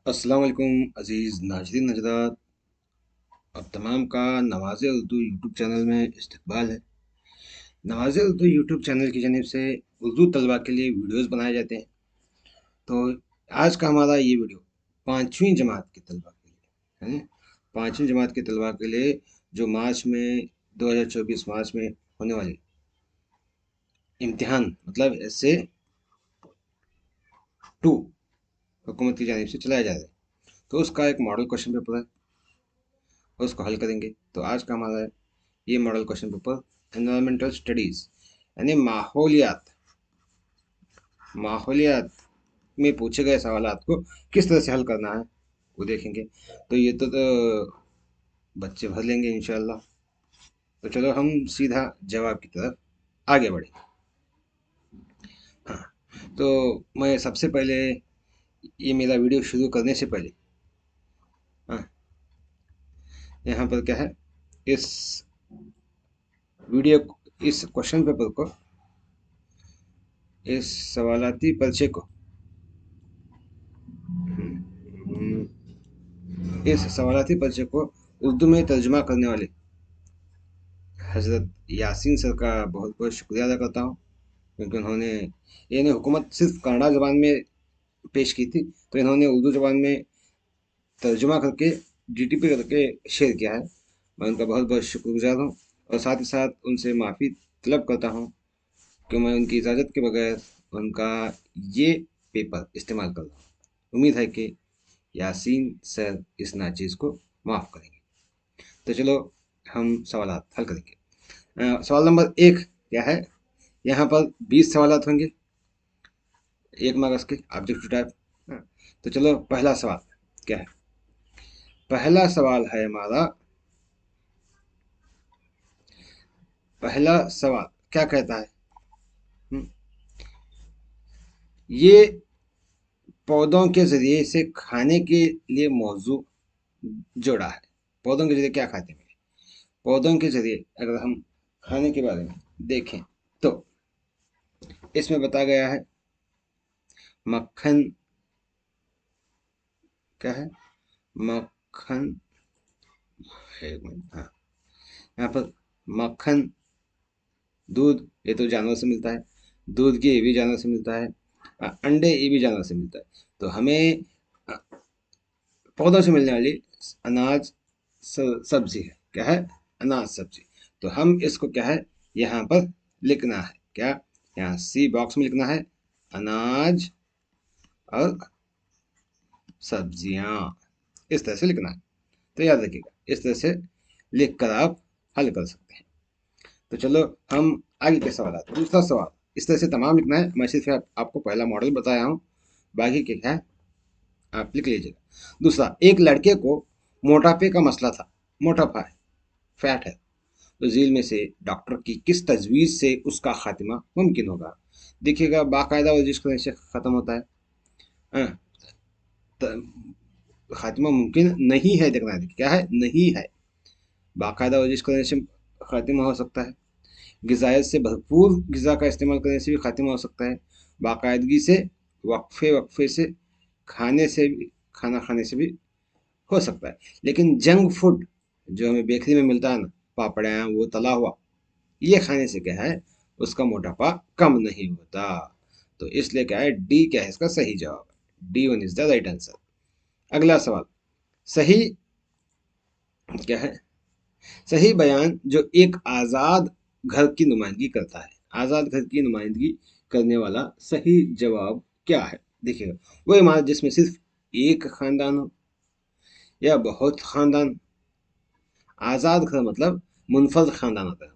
अस्सलाम वालेकुम अज़ीज़ नाज़रीन हज़रात। अब तमाम का नवाज़ उर्दू यूट्यूब चैनल में इस्तकबाल है। नवाज़ उर्दू यूट्यूब चैनल की जानिब से उर्दू तलबा के लिए वीडियोज़ बनाए जाते हैं। तो आज का हमारा ये वीडियो पाँचवीं जमात के तलबा के लिए है। पाँचवीं जमात के तलबा के लिए जो मार्च में 2024 मार्च में होने वाले इम्तिहान मतलब ऐसे 2 हुकूमत की जानिब से चलाया जा रहा है। तो उसका एक मॉडल क्वेश्चन पेपर है, उसको हल करेंगे। तो आज का हमारा ये model question paper environmental studies यानी माहौलियात माहौलियात में पूछे गए सवालात को किस तरह से हल करना है वो देखेंगे। तो ये तो बच्चे भर लेंगे इंशाल्लाह। तो चलो हम सीधा जवाब की तरफ आगे बढ़े। हाँ, तो मैं सबसे पहले ये मेरा वीडियो शुरू करने से पहले हाँ, यहाँ पर क्या है, इस वीडियो इस क्वेश्चन पेपर को, इस सवालाती पर्चे को, हम्म, इस सवालाती पर्चे को उर्दू में तर्जुमा करने वाले हज़रत यासीन सर का बहुत बहुत शुक्रिया अदा करता हूँ, क्योंकि उन्होंने इन्हें हुकूमत सिर्फ कन्नड़ा ज़बान में पेश की थी, तो इन्होंने उर्दू ज़बान में तर्जुमा करके डीटीपी करके शेयर किया है। मैं उनका बहुत बहुत शुक्रगुजार हूँ और साथ ही साथ उनसे माफ़ी तलब करता हूँ कि मैं उनकी इजाज़त के बगैर उनका ये पेपर इस्तेमाल कर रहा हूँ। उम्मीद है कि यासीन सर इस नाचीज़ को माफ़ करेंगे। तो चलो हम सवाल हल करेंगे। सवाल नंबर 1 क्या है, यहाँ पर 20 सवालात होंगे, 1 मार्क्स के ऑब्जेक्टिव टाइप। हाँ, तो चलो पहला सवाल क्या है। पहला सवाल है हमारा, पहला सवाल क्या कहता है, हम्म, ये पौधों के जरिए से खाने के लिए मौजू जोड़ा है। पौधों के जरिए क्या खाते हैं, पौधों के जरिए अगर हम खाने के बारे में देखें तो इसमें बताया गया है मक्खन, क्या है, मक्खन, एक मिनट, हाँ, यहाँ पर मक्खन, दूध ये तो जानवर से मिलता है, दूध घी ये भी जानवर से मिलता है, अंडे ये भी जानवर से मिलता है। तो हमें अ, पौधों से मिलने वाली अनाज सब्जी है, क्या है, अनाज सब्जी। तो हम इसको क्या है यहाँ पर लिखना है, क्या, यहाँ सी बॉक्स में लिखना है अनाज और सब्जियां, इस तरह से लिखना है। तो याद रखिएगा, इस तरह से लिख कर आप हल कर सकते हैं। तो चलो हम आगे के सवाल आते हैं। दूसरा सवाल इस तरह से तमाम लिखना है, मैं सिर्फ आपको पहला मॉडल बताया हूँ, बाकी क्या है आप लिख लीजिएगा। दूसरा, एक लड़के को मोटापे का मसला था, मोटापा है, फैट है, तो झील में से डॉक्टर की किस तजवीज़ से उसका खात्मा मुमकिन होगा। देखिएगा बाकायदा वर्जिश करने से ख़त्म होता है, हाँ, खात्मा मुमकिन नहीं है, देखना है क्या है, नहीं है। बाकायदा वर्जिश करने से खात्मा हो सकता है, ग़िज़ायत से भरपूर ग़िज़ा का इस्तेमाल करने से भी खात्मा हो सकता है, बाकायदगी से वक्फे वक्फे से खाने से भी, खाना खाने से भी हो सकता है। लेकिन जंक फूड जो हमें बेकरी में मिलता है ना, पापड़ वो तला हुआ, ये खाने से क्या है उसका मोटापा कम नहीं होता। तो इसलिए क्या है, डी क्या है इसका सही जवाब है, D one is the right answer. अगला सवाल, सही क्या है, सही बयान जो एक आज़ाद घर की नुमाइंदगी करता है, आज़ाद घर की नुमाइंदगी करने वाला सही जवाब क्या है। देखिएगा, वो इमारत जिसमें सिर्फ एक खानदान हो या बहुत खानदान, आज़ाद घर मतलब मुनफर्द खानदान आता है,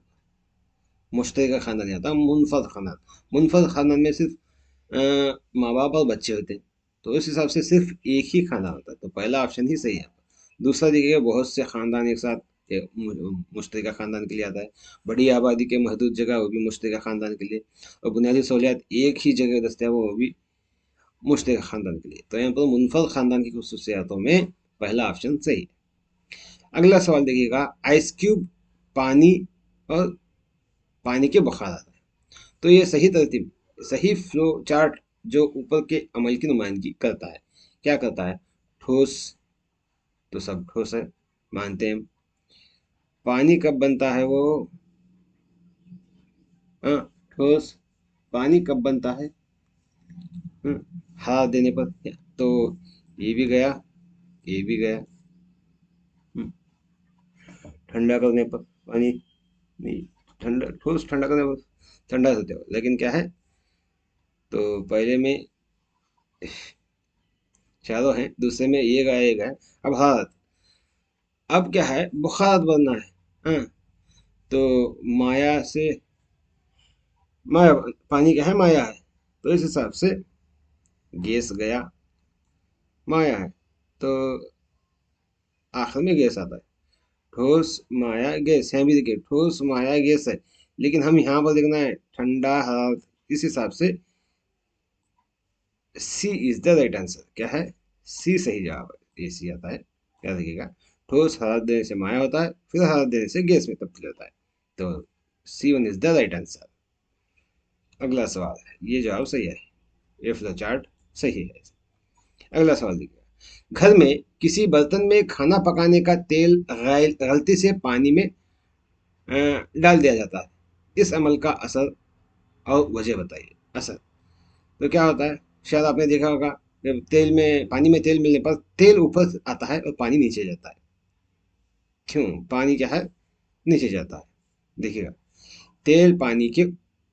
मुश्तरका खानदान नहीं आता, मुनफर्द खानदान। मुनफर्द खानदान में सिर्फ माँ बाप और बच्चे होते हैं, तो इस हिसाब से सिर्फ एक ही खानदान होता है, तो पहला ऑप्शन ही सही है। दूसरा देखिएगा, बहुत से खानदान एक साथ मुश्तरका खानदान के लिए आता है, बड़ी आबादी के महदूद जगह वो भी मुश्तरका खानदान के लिए, और बुनियादी सहूलियात एक ही जगह दस्तियाब हो वो भी मुश्तरका खानदान के लिए। तो यहाँ पर मुनफर्द खानदान की खसूसियातों में पहला ऑप्शन सही है। अगला सवाल देखिएगा, आइस क्यूब पानी और पानी के बुखार आता है, तो ये सही तरतीब, सही फ्लो चार्ट जो ऊपर के अमल की नुमाइंदगी करता है, क्या करता है, ठोस तो सब ठोस है, मानते हैं हम। पानी कब बनता है वो, हाँ ठोस। पानी कब बनता है, हरा देने पर। तो ये भी गया, ये भी गया। हम्म, ठंडा करने पर पानी नहीं, ठंडा ठोस ठंडा करने पर ठंडा होते हो, लेकिन क्या है, तो पहले में चारों हैं, दूसरे में ये गया ये गया। अब हालत, अब क्या है, बुखार बनना है, हाँ। तो माया से, माया, पानी क्या है, माया है। तो इस हिसाब से गैस गया, माया है। तो आखिर में गैस आता है। ठोस माया गैस, यहाँ भी देखिए ठोस माया गैस है, लेकिन हम यहाँ पर देखना है ठंडा हरारत। इस हिसाब से सी इज द राइट आंसर। क्या है, सी सही जवाब है, ये सी आता है, याद रखिएगा। ठोस हरारत देने से माया होता है, फिर हरारत देने से गैस में तब्दील होता है। तो C1 is the right answer. अगला सवाल है, ये जवाब सही है, ये फ्लो चार्ट सही है। अगला सवाल देखिए, घर में किसी बर्तन में खाना पकाने का तेल गलती से पानी में डाल दिया जाता है। इस अमल का असर और वजह बताइए। असर, तो क्या होता है, शायद आपने देखा होगा, जब तेल में, पानी में तेल मिलने पर तेल ऊपर आता है और पानी नीचे जाता है। क्यों, पानी क्या है, नीचे जाता है। देखिएगा, तेल पानी के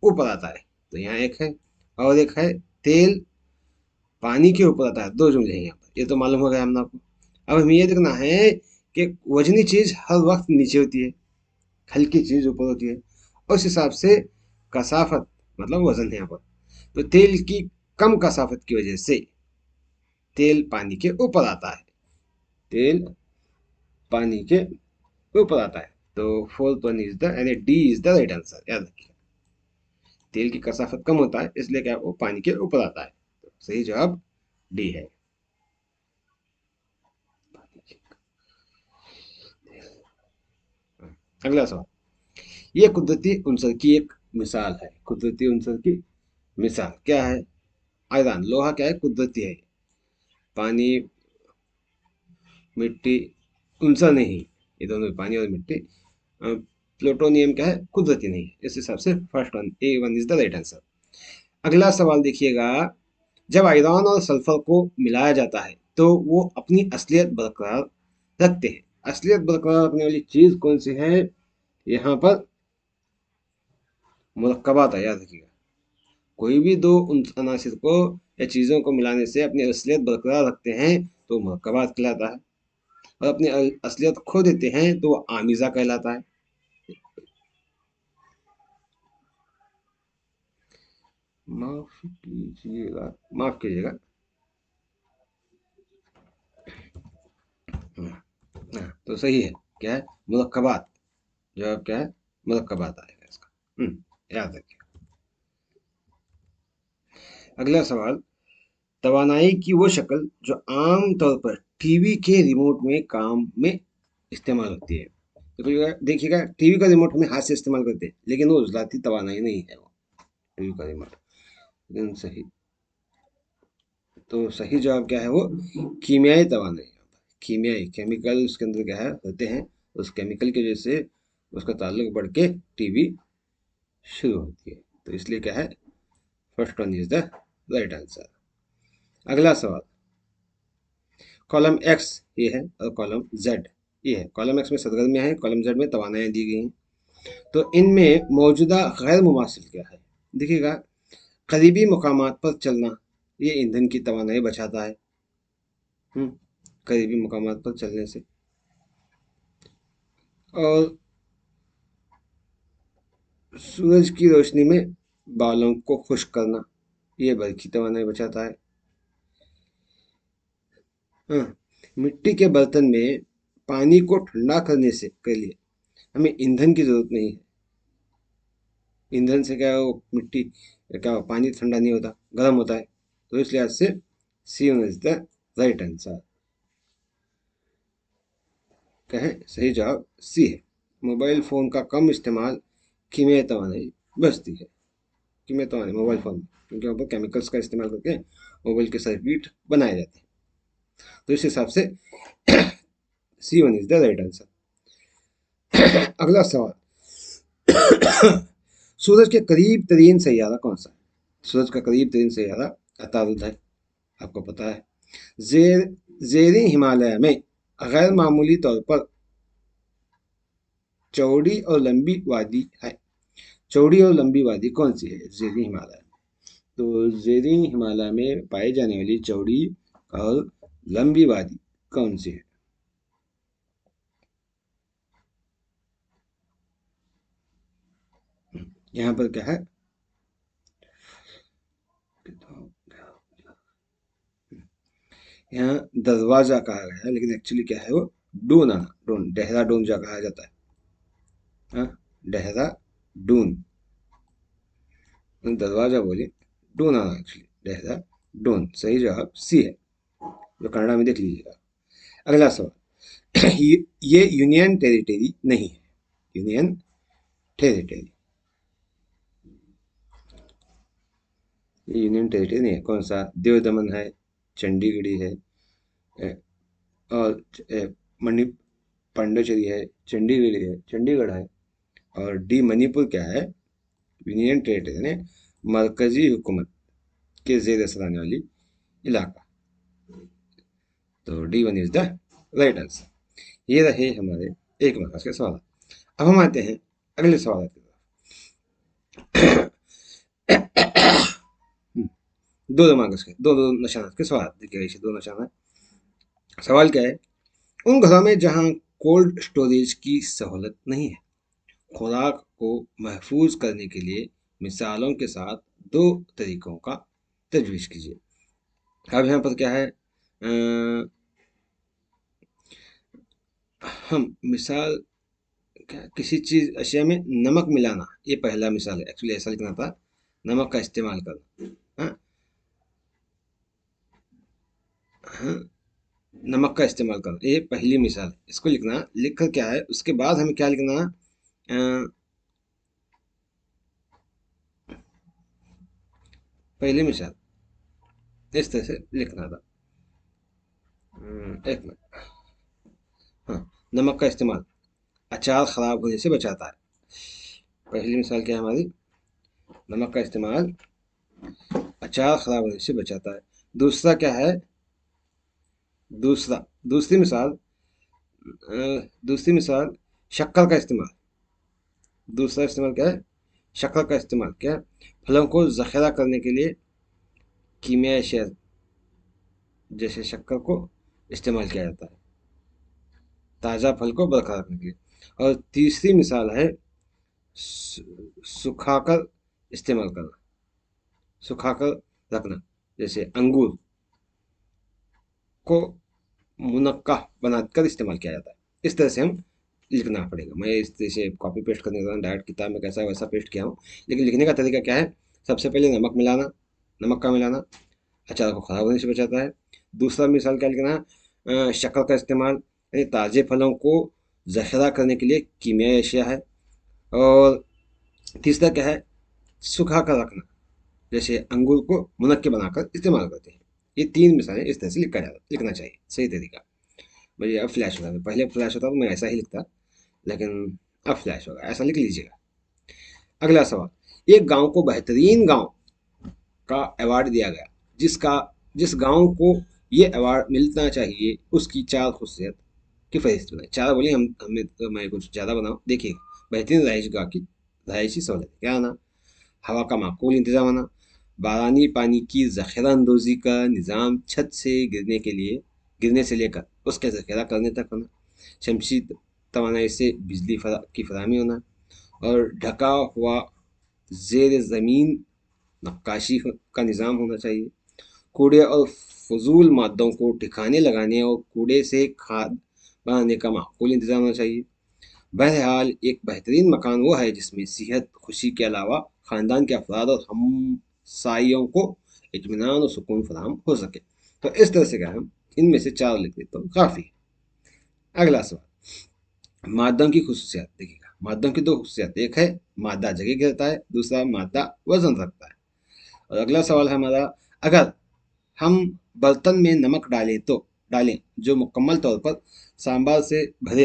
ऊपर आता है, तो यहाँ एक है, और एक है तेल पानी के ऊपर आता है। दो जुमले हैं यहाँ पर, ये तो मालूम हो गया हमने आपको। अब हमें ये देखना है कि वजनी चीज हर वक्त नीचे होती है, हल्की चीज ऊपर होती है। उस हिसाब से कसाफत मतलब वजन है यहाँ पर। तो तेल की कम कसाफत की वजह से तेल पानी के ऊपर आता है, तेल पानी के ऊपर आता है। तो फोर्थ वन इज द, यानी D is the right answer, याद रखिए। तेल की कसाफत कम होता है, इसलिए क्या वो पानी के ऊपर आता है। तो सही जवाब डी है। अगला सवाल, ये कुदरती उनसर की एक मिसाल है। कुदरती उनसर की मिसाल क्या है, आयरन, लोहा क्या है, कुदरती है। पानी, मिट्टी, उनसा नहीं, ये दोनों पानी और मिट्टी। प्लूटोनियम क्या है, कुदरती नहीं। इस हिसाब से first one, A1 is the right answer. अगला सवाल देखिएगा, जब आयरन और सल्फर को मिलाया जाता है तो वो अपनी असलियत बरकरार रखते हैं। असलियत बरकरार रखने वाली चीज कौन सी है, यहाँ पर मुरक्कबात है, याद रखिएगा। कोई भी दो उन अनासिर को या चीजों को मिलाने से अपनी असलियत बरकरार रखते हैं तो मुरक्कबात कहलाता है, और अपनी असलियत खो देते हैं तो वो आमिजा कहलाता है। माफ कीजिएगा, माफ कीजिएगा। हाँ, तो सही है, क्या है, मुरक्कबात। जवाब क्या है, मुरक्कबात आएगा इसका। याद रखिए। अगला सवाल, तवानाई की वो शक्ल जो आम तौर पर टीवी के रिमोट में काम में इस्तेमाल होती है। तो देखिएगा, टीवी का रिमोट हम हाथ से इस्तेमाल करते हैं, लेकिन वो उजलाती तवानाई नहीं है वो, टीवी का रिमोट। लेकिन सही, तो सही जवाब क्या है वो, कीमियाई तवानाई। कीमियाई, केमिकल उसके अंदर क्या है होते हैं, उस केमिकल की वजह से उसका ताल्लुक बढ़ के टीवी शुरू होती है। तो इसलिए क्या है, first one is the right answer. अगला सवाल, कॉलम एक्स ये है और कॉलम जेड ये है। कॉलम एक्स में सरगर्मियाँ हैं, कॉलम जेड में तवानाएं दी गई हैं। तो इनमें मौजूदा गैर मुमासिल क्या है, देखिएगा, करीबी मकामात पर चलना, ये ईंधन की तवानाई बचाता है। हम्म, करीबी मकामात पर चलने से। और सूरज की रोशनी में बालों को खुश्क करना, ये बल्कि तवानाई बचाता है। हाँ, मिट्टी के बर्तन में पानी को ठंडा करने से के लिए हमें ईंधन की जरूरत नहीं है। ईंधन से क्या है, वो मिट्टी क्या पानी ठंडा नहीं होता, गर्म होता है। तो इस लिहाज से C1 is the right answer. कहें सही जवाब सी है। मोबाइल फ़ोन का कम इस्तेमाल कीमियाई तवानाई बचती है। कीमियाई तवानाई मोबाइल फ़ोन में, क्योंकि वहाँ पर केमिकल्स का इस्तेमाल करके मोबाइल के सर्किट बनाए जाते हैं। तो इस हिसाब से C1 is the right answer. अगला सवाल, सूरज के करीब तरीन सैयारा कौन सा है? सूरज का करीब तरीन सैयारा अतारुद है, आपको पता है। जेर जेरी हिमालय में गैर मामूली तौर पर चौड़ी और लंबी वादी है। चौड़ी और लंबी वादी कौन सी है जेरी हिमालय में? तो जेरी हिमालय में पाई जाने वाली चौड़ी और लंबी वादी कौन सी है? यहाँ पर क्या है, यहाँ दरवाजा कहा गया है, लेकिन एक्चुअली क्या है वो डून आना, डून, देहरादून जो कहा जाता है, हाँ, देहरादून, दरवाजा बोले डून आना, एक्चुअली देहरादून। सही जवाब सी है, जो कन्नड़ा में देख लीजिएगा। अगला सवाल, ये यूनियन टेरिटरी नहीं है। यूनियन टेरिटरी, ये यूनियन टेरिटरी नहीं है। कौन सा? दीव दमन है, चंडीगढ़ी है, और मणि पांडिचेरी है, चंडीगढ़ है, चंडीगढ़ है, और डी मणिपुर क्या है? यूनियन टेरिटरी ने मरकजी हुकूमत के जेर असर आने वाली इलाका। तो D one is the right answer. ये रहे हमारे एक मार्क्स के सवाल। अब हम आते हैं अगले सवाल की तरफ। दो दो मार्क्स के, दो दो निशान के सवाल देखिए, इसे दो निशान है। सवाल क्या है, उन घरों में जहां कोल्ड स्टोरेज की सहूलत नहीं है, खुराक को महफूज करने के लिए मिसालों के साथ दो तरीकों का तजवीज़ कीजिए। अब यहाँ पर क्या है, हम मिसाल क्या, किसी चीज़ अशिया में नमक मिलाना, ये पहला मिसाल है। एक्चुअली ऐसा लिखना था, नमक का इस्तेमाल करना, हाँ हाँ, नमक का इस्तेमाल करना, ये पहली मिसाल है। इसको लिखना, लिखकर क्या है उसके बाद हमें क्या लिखना, पहली मिसाल इस तरह से लिखना था। एक मिनट, हाँ, नमक का इस्तेमाल अचार खराब होने से बचाता है। पहली मिसाल क्या है हमारी, नमक का इस्तेमाल अचार खराब होने से बचाता है। दूसरा क्या है, दूसरा दूसरी मिसाल, दूसरी मिसाल शक्कर का इस्तेमाल। दूसरा इस्तेमाल क्या है, शक्कर का इस्तेमाल। क्या, फलों को जखीरा करने के लिए कीमियाई अशिया जैसे शक्कर को इस्तेमाल किया जाता है, ताज़ा फल को बरकरार रखने के लिए। और तीसरी मिसाल है सुखाकर इस्तेमाल करना, सुखाकर रखना, जैसे अंगूर को मुनक्का बनाकर इस्तेमाल किया जाता है। इस तरह से हम लिखना पड़ेगा। मैं इस तरह से कॉपी पेस्ट करने के दौरान डायरेक्ट किताब में कैसा वैसा पेस्ट किया हूँ, लेकिन लिखने का तरीका क्या है, सबसे पहले नमक मिलाना, नमक का मिलाना अचार को खराब होने से बचाता है। दूसरा मिसाल क्या लिखना है, शक्कर का इस्तेमाल, यानी ताज़े फलों को जखीरा करने के लिए कीमियाई अशिया है। और तीसरा क्या है, सुखा कर रखना, जैसे अंगूर को मुनक्के बनाकर इस्तेमाल करते हैं। ये तीन मिसालें इस तरह से लिखना चाहिए, सही तरीका। मुझे अब फ्लैश होता है, पहले फ्लैश होता तो मैं ऐसा ही लिखता, लेकिन अब फ्लैश होगा, ऐसा लिख लीजिएगा। अगला सवाल, एक गांव को बेहतरीन गांव का अवार्ड दिया गया, जिस गांव को ये अवार्ड मिलना चाहिए उसकी चार खुशियत की फहरिस्त बनाए। चार बोले, हम हमें तो मैं कुछ ज़्यादा बनाऊँ। देखिए, बेहतरीन रहायश गाह की रहायशी सहूलत क्या आना, हवा का माकूल इंतजाम आना, बारानी पानी की ज़ख़ीरा अंदोज़ी का निज़ाम छत से गिरने से लेकर उसके ज़ख़ीरा करने तक होना, शमसी तवानाई से बिजली की फराहमी होना, और ढका हुआ ज़ेर ज़मीन नक्काशी का निज़ाम होना चाहिए। कूड़े और फजूल मादों को ठिकाने लगाने और कूड़े से खाद बनाने का माकूल इंतजाम होना चाहिए। बहरहाल एक बेहतरीन मकान वो है जिसमें सेहत खुशी के अलावा ख़ानदान के अफराद और हमसायों को इत्मीनान और सुकून फराहम हो सके। तो इस तरह से क्या हम इनमें से चार लिख दें तो काफ़ी। अगला सवाल, मादों की खुसूसियात देखिएगा। मादों की दो खुसूसियात, एक है मादा जगह घेरता है, दूसरा मादा वजन रखता है। और अगला सवाल है हमारा, अगर हम बर्तन में नमक डालें तो डालें जो मुकम्मल तौर पर सांभर से भरे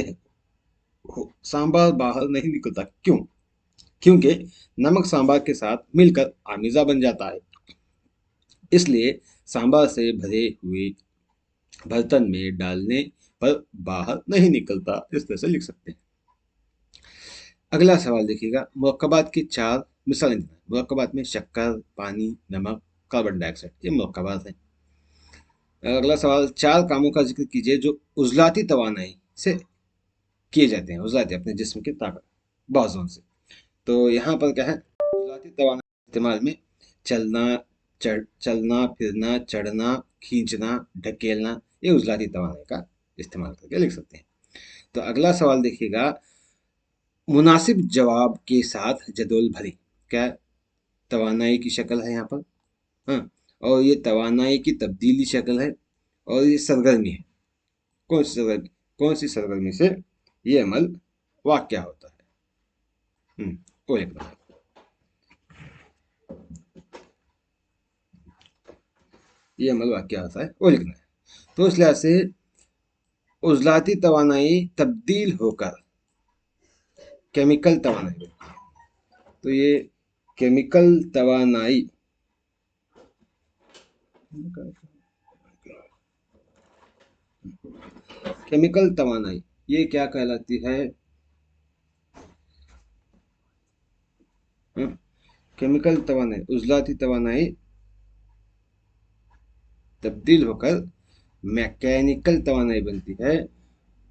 हो, सांभर बाहर नहीं निकलता। क्यों? क्योंकि नमक सांभर के साथ मिलकर आमीज़ा बन जाता है, इसलिए सांभर से भरे हुए बर्तन में डालने पर बाहर नहीं निकलता। इस तरह से लिख सकते हैं। अगला सवाल देखिएगा, मुरक्कबात की चार मिसालें देना है। मुरक्कबात में शक्कर, पानी, नमक, कार्बन डाइऑक्साइड, ये मुरक्कबात है। अगला सवाल, चार कामों का जिक्र कीजिए जो उजलाती तवानाई से किए जाते हैं, उजलाते अपने जिस्म की ताकत बाजुओं से। तो यहाँ पर क्या है, उजलाती तवानाई इस्तेमाल में चलना, चलना फिरना, चढ़ना, खींचना, ढकेलना, ये उजलाती तवानाई का इस्तेमाल करके लिख सकते हैं। तो अगला सवाल देखिएगा, मुनासिब जवाब के साथ जदोल भरें। क्या तवानाई की शक्ल है यहाँ पर, हाँ, और ये तवानाई की तब्दीली शक्ल है, और ये सरगर्मी है। कौन सी सरगर्मी, कौन सी सरगर्मी से ये अमल वाक़या होता है? वो लिखना है। ये अमल वाक़या होता है, वो लिखना है। तो इस लिहाज से उजलाती तवानाई तब्दील होकर केमिकल तवानाई बनती है। तो ये केमिकल तवानाई, केमिकल तवानाई ये क्या कहलाती है? हाँ, केमिकल तवानाई, उजलाती तवानाई तब्दील होकर मैकेनिकल तवानाई बनती है।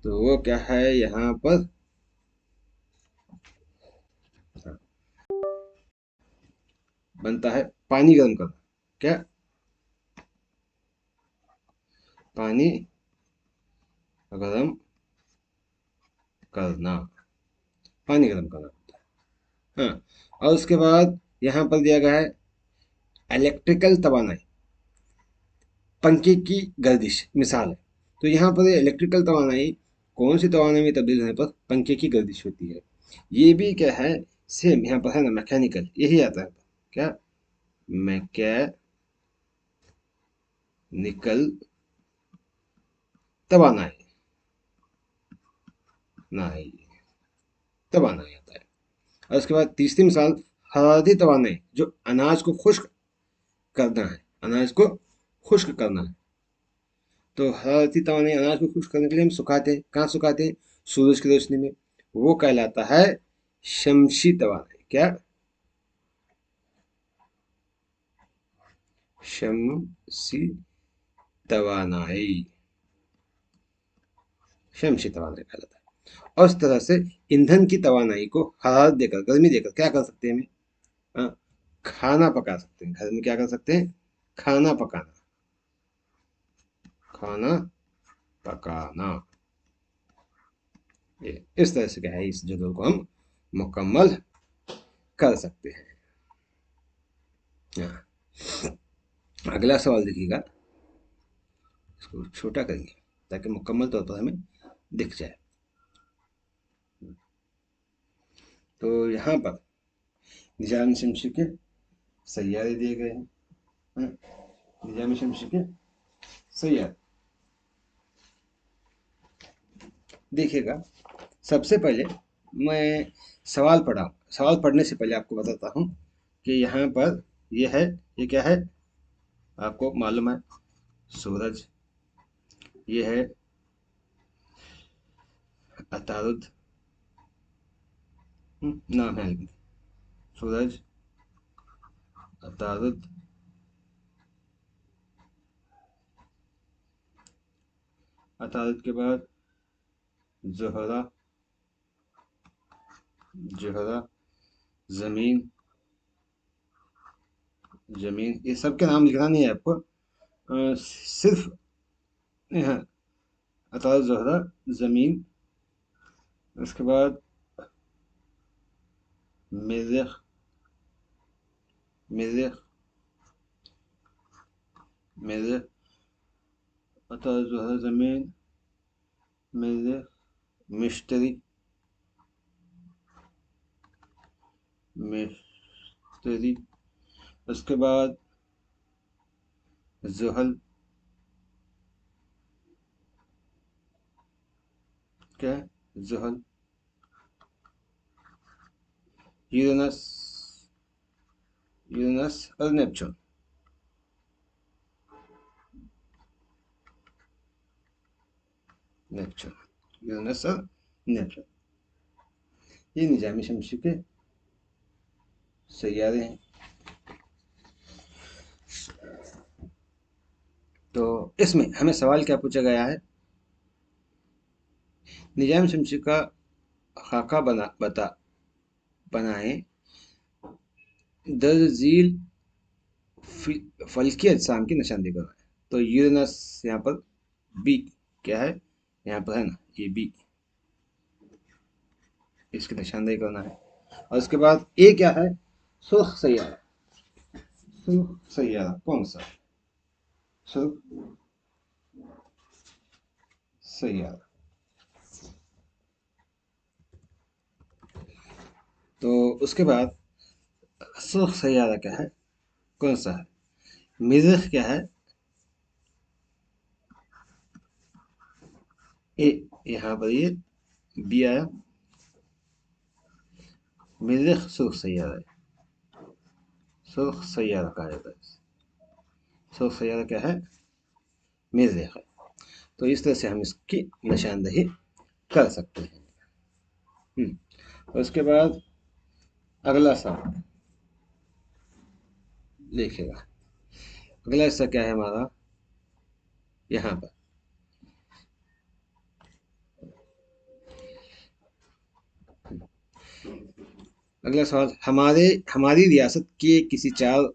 तो वो क्या है यहाँ पर, बनता है पानी गर्म करना। क्या? पानी गर्म करना, पानी गर्म करना। हाँ, और उसके बाद यहाँ पर दिया गया है इलेक्ट्रिकल तवानाई, पंखे की गर्दिश मिसाल है। तो यहाँ पर इलेक्ट्रिकल तवानाई कौन सी तवानाई में तब्दील होने पर पंखे की गर्दिश होती है? ये भी क्या है, सेम यहाँ पर है ना, मैकेनिकल यही आता है। क्या? मैकेनिकल तवानाई, नहीं, तवानाई आता है। और उसके बाद तीसरी मिसाल, हरारती तवानाई, जो अनाज को खुश्क करना है, अनाज को खुश्क करना है। तो हरारती तवानाई अनाज को खुश्क करने के लिए हम सुखाते हैं, कहाँ सुखाते हैं? सूरज की रोशनी में। वो कहलाता है शमशी तवानाई। क्या? शमसी तवानाई, शमशी तवानाई कहलाता है। और इस तरह से ईंधन की तवानाई को हरारत देकर, गर्मी देकर क्या कर सकते हैं हमें? हाँ, खाना पका सकते हैं। घर में क्या कर सकते हैं? खाना पकाना, खाना पकाना। ये इस तरह से क्या है, इस जदोल को हम मुकम्मल कर सकते हैं। हाँ। अगला सवाल देखिएगा, इसको छोटा करेंगे ताकि मुकम्मल तौर पर हमें दिख जाए। तो यहाँ पर निजाम शमशी के सैयारे दिए गए हैं। हाँ, निजाम शमशी के सैयारे देखिएगा। सबसे पहले मैं सवाल पढ़ा, सवाल पढ़ने से पहले आपको बताता हूँ कि यहाँ पर ये है, ये क्या है आपको मालूम है? सूरज। ये है अतारुद, नाम है लेकिन, सूरज, अतारुद, अतारुद के बाद जोहरा, जोहरा, जमीन, जमीन, ये सब के नाम लिखना नहीं है आपको, सिर्फ यहाँ अतारुद, जोहरा, जमीन, उसके बाद मरीख, मरीख, मरीख, अतारुद, जोहरा, जमीन, मरीख, मिश्तरी, मिश्तरी, उसके बाद जुहल, क्या है? जुहल, यूरेनस, यूरेनस और नेपच्यून। नेपच्यून, यूरेनस और नेपच्यून, ये निजामी शमसी के सैयारे हैं। तो इसमें हमें सवाल क्या पूछा गया है? निजाम शमसी का खाका बनाएं दर्ज झील फल्की अजसाम की निशानदेही करना है। तो यूरेनस यहाँ पर बी, क्या है यहाँ पर है ना, ये बी, इसकी निशानदेही करना है। और उसके बाद ए क्या है? सुर्ख सैयारा। सुर्ख सैयारा कौन सा? सुर्ख सैयारा। तो उसके बाद सुर्ख सैयारा क्या है, कौन सा है? मिर्ख क्या है? ए, यहाँ पर ये बी आया, मिर्ख सुर्ख सैयारा है। सुर्ख सैयारा कहा जाता है। सुर्ख सैयारा क्या है? मिर्ख है। तो इस तरह से हम इसकी निशानदेही कर सकते हैं। उसके बाद अगला सवाल लिखेगा। अगला हिस्सा क्या है हमारा, यहाँ पर अगला सवाल, हमारी रियासत के किसी 4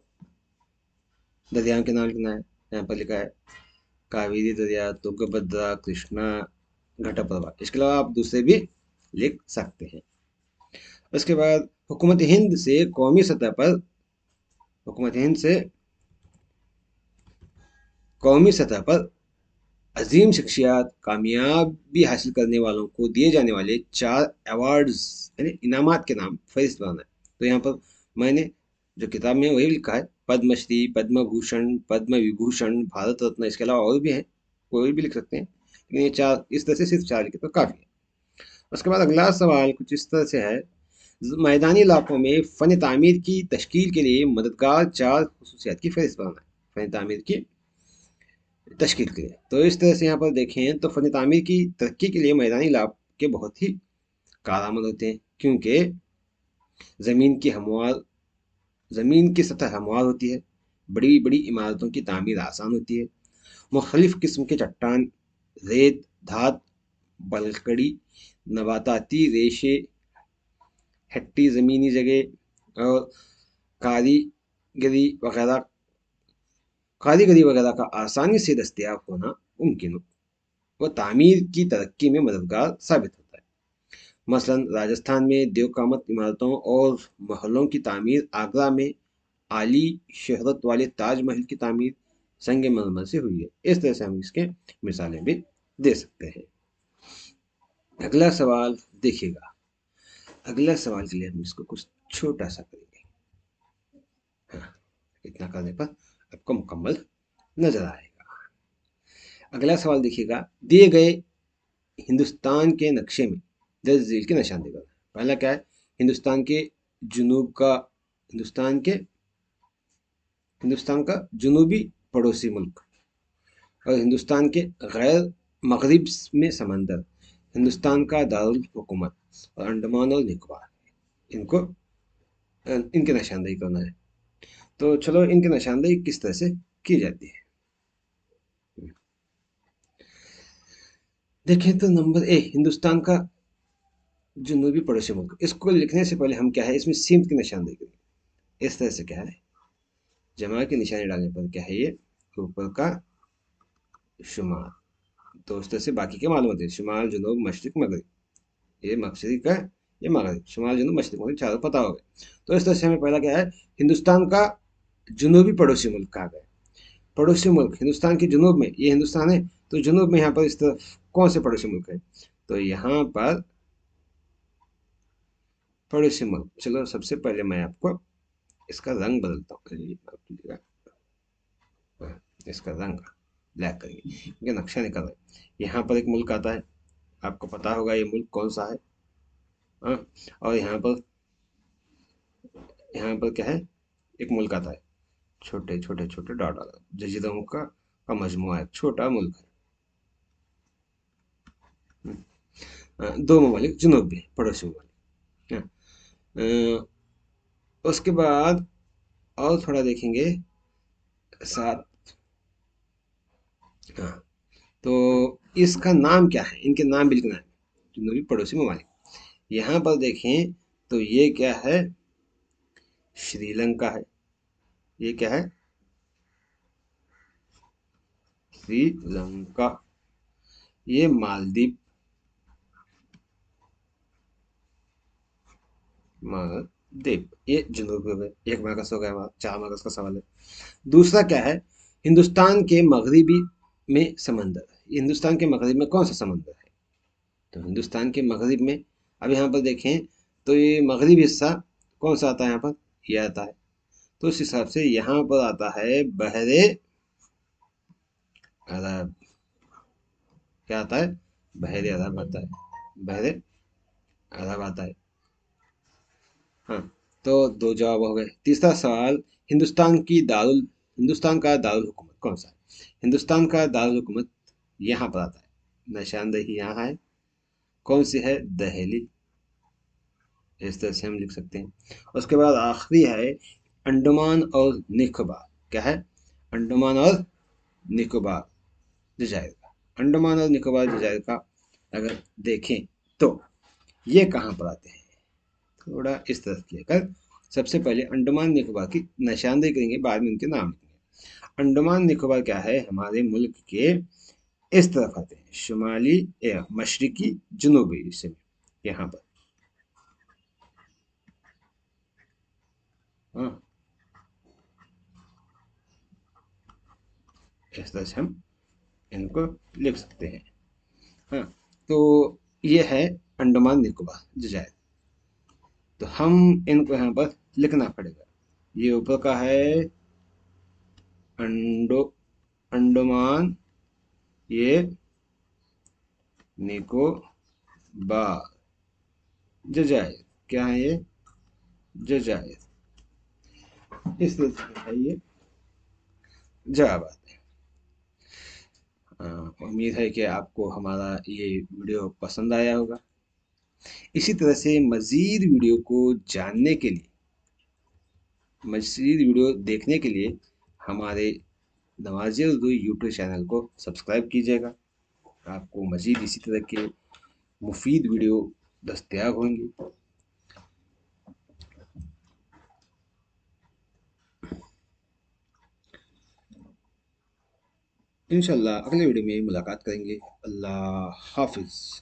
दरियाओं के नाम लिखना है। यहाँ पर लिखा है कावेरी दरिया, तुंगभद्रा, कृष्णा, घटप्रभा। इसके अलावा आप दूसरे भी लिख सकते हैं। उसके बाद हुकूमत हिंद से कौमी सतह पर, हुकूमत हिंद से कौमी सतह पर अजीम शख्सियात, कामयाबी हासिल करने वालों को दिए जाने वाले 4 अवार्ड्स यानी इनामात के नाम फहरिस्त बनाना है। तो यहाँ पर मैंने जो किताब में वही लिखा है, पद्मश्री, पद्म भूषण, पद्म विभूषण, भारत रत्न। इसके अलावा और भी हैं, कोई भी लिख सकते हैं, लेकिन ये 4, इस तरह से सिर्फ 4 लिखे तो काफ़ी है। उसके बाद अगला सवाल कुछ इस तरह से है, मैदानी इलाकों में फ़न तामीर की तश्कील के लिए मददगार 4 खसूसियात की फहरिस्त बनाना है। फ़न तामीर की तश्कील के लिए, तो इस तरह से यहाँ पर देखें तो फ़न तामीर की तरक्की के लिए मैदानी इलाके बहुत ही कारआमद होते हैं, क्योंकि ज़मीन की हमवार ज़मीन की सतह हमवार होती है, बड़ी बड़ी इमारतों की तामीर आसान होती है। मुख्तलिफ़ किस्म के चट्टान, रेत, धात, बलकड़ी, नबाताती रेशे, हट्टी ज़मीनी जगह और कारीगरी वगैरह कारीगरी वगैरह का आसानी से दस्तयाब होना मुमकिन हो, वह तामीर की तरक्की में मददगार साबित होता है। मसलन राजस्थान में देवकामत इमारतों और महलों की तामीर, आगरा में आली शहरत वाले ताजमहल की तामीर संगमरमर से हुई है। इस तरह से हम इसके मिसालें भी दे सकते हैं। अगला सवाल देखिएगा। अगला सवाल के लिए हम इसको कुछ छोटा सा करेंगे। हाँ, इतना करने पर आपको मुकम्मल नजर आएगा। अगला सवाल देखिएगा, दिए गए हिंदुस्तान के नक्शे में दर्ज झील की निशानदेही करना है। पहला क्या है? हिंदुस्तान के जुनूब का हिंदुस्तान के हिंदुस्तान का जुनूबी पड़ोसी मुल्क, और हिंदुस्तान के गैर मगरिब में समंदर, हिंदुस्तान का दारुल हुकूमत और अंडमान और निकोबार, इनको इनकी निशानदेही करना है। तो चलो इनकी निशानदेही किस तरह से की जाती है देखें। तो नंबर ए, हिंदुस्तान का जुनूबी पड़ोसी मुल्क, इसको लिखने से पहले हम क्या है, इसमें सिमत की निशानदेही करेंगे। इस तरह से क्या है, जमा की निशानी डालने पर क्या है, ये ऊपर का शुमाल। तो उस तरह से बाकी के मालूम होते हैं, शुमाल, जुनूब, मशरिक, मगरिब। ये मशरिक का, ये मगरिब, शुमाल, जुनूब, मशरिक, मगरिब, चारों पता हो गए। तो इस तरह से हमें पहला क्या है, हिंदुस्तान का जुनूबी पड़ोसी मुल्क कहा गया। पड़ोसी मुल्क हिंदुस्तान के जुनूब में, ये हिंदुस्तान है, तो जुनूब में यहाँ पर इस तरफ कौन से पड़ोसी मुल्क है? तो यहाँ पर पड़ोसी मुल्क, चलो सबसे पहले मैं आपको इसका रंग बदलता हूँ। इसका रंग ब्लैक करेंगे क्योंकि नक्शा निकल रहा है। यहाँ पर एक मुल्क आता है, आपको पता होगा ये मुल्क कौन सा है। हाँ। और यहाँ पर क्या है, एक मुल्क आता है, छोटे छोटे छोटे डॉट वाला, जजीरों का मजमुआ है, छोटा मुल्क है। दो ममालिक जुनूब में, पड़ोसी ममालिक। हाँ। उसके बाद और थोड़ा देखेंगे साथ। हाँ। तो इसका नाम क्या है, इनके नाम भी लिखना है, जुनूबी पड़ोसी ममालिक। यहाँ पर देखें तो ये क्या है, श्रीलंका है। ये क्या है, श्रीलंका। ये मालदीव, मालदीव ये जनूबी में। एक मार्कस हो गया हमारा, 4 मार्कस का सवाल है। दूसरा क्या है, हिंदुस्तान के मगरिबी में समंदर। हिंदुस्तान के मगरिब में कौन सा समंदर है? तो हिंदुस्तान के मगरिब में, अब यहाँ पर देखें तो ये मगरिबी हिस्सा कौन सा आता है यहाँ पर, ये आता है। तो उस हिसाब से यहाँ पर आता है बहरे अरब। क्या आता है, बहरे अरब आता है, बहरे अरब आता है। हाँ। तो दो जवाब हो गए। तीसरा सवाल, हिंदुस्तान का दारुल हुकूमत कौन सा है? हिंदुस्तान का दारुल हुकूमत यहाँ पर आता है, निशानदेही यहाँ है। कौन सी है, दहली। इस तरह से हम लिख सकते हैं। उसके बाद आखिरी है अंडमान और निकोबार। क्या है, अंडमान और निकोबार जजायर का। अंडमान और निकोबार जजायर का अगर देखें तो ये कहाँ पर आते हैं, थोड़ा इस तरफ लेकर। सबसे पहले अंडमान निकोबार की निशानदेही करेंगे, बाद में उनके नाम लिखेंगे। अंडमान निकोबार क्या है, हमारे मुल्क के इस तरफ आते हैं, शुमाली या मशरकी जनूबी हिस्से में, यहाँ पर। हाँ। इस तरह से हम इनको लिख सकते हैं। हाँ। तो ये है अंडमान निकोबार जजायर। तो हम इनको यहाँ पर लिखना पड़ेगा। ये ऊपर का है अंडो अंडमान, ये निकोबार जजायर। क्या है ये, जजायर। इस तरह से है ये जवाब आते हैं। उम्मीद है कि आपको हमारा ये वीडियो पसंद आया होगा। इसी तरह से मज़ीद वीडियो को जानने के लिए, मज़ीद वीडियो देखने के लिए हमारे नवाज़िर उर्दू यूट्यूब चैनल को सब्सक्राइब कीजिएगा। आपको मज़ीद इसी तरह के मुफीद वीडियो दस्तयाब होंगी। इंशाल्लाह अगले वीडियो में मुलाकात करेंगे। अल्लाह हाफिज़।